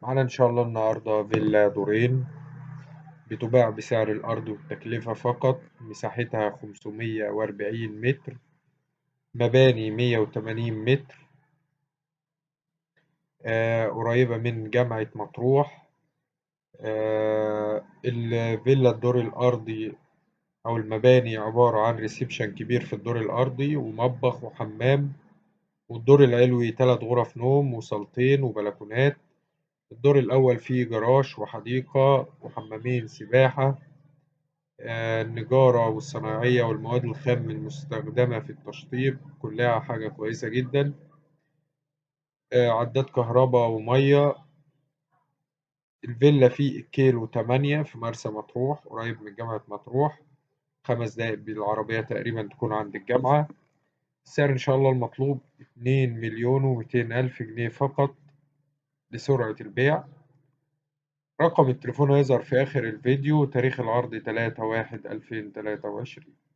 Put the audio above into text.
معانا إن شاء الله النهاردة فيلا دورين بتباع بسعر الأرض والتكلفة فقط. مساحتها 540 متر، مباني 180 متر. قريبة من جامعة مطروح. الفيلا الدور الأرضي أو المباني عبارة عن ريسبشن كبير في الدور الأرضي ومطبخ وحمام، والدور العلوي 3 غرف نوم وصالتين وبلكونات. الدور الأول فيه جراج وحديقة وحمامين سباحة. النجارة والصناعية والمواد الخام المستخدمة في التشطيب كلها حاجة كويسة جدا. عداد كهرباء ومية. الفيلا في كيلو 8 في مرسى مطروح قريب من جامعة مطروح، 5 دقايق بالعربية تقريبا تكون عند الجامعة. السعر إن شاء الله المطلوب 2,200,000 جنيه فقط لسرعة البيع. رقم التليفون هيظهر في آخر الفيديو. تاريخ العرض 3/1/2023.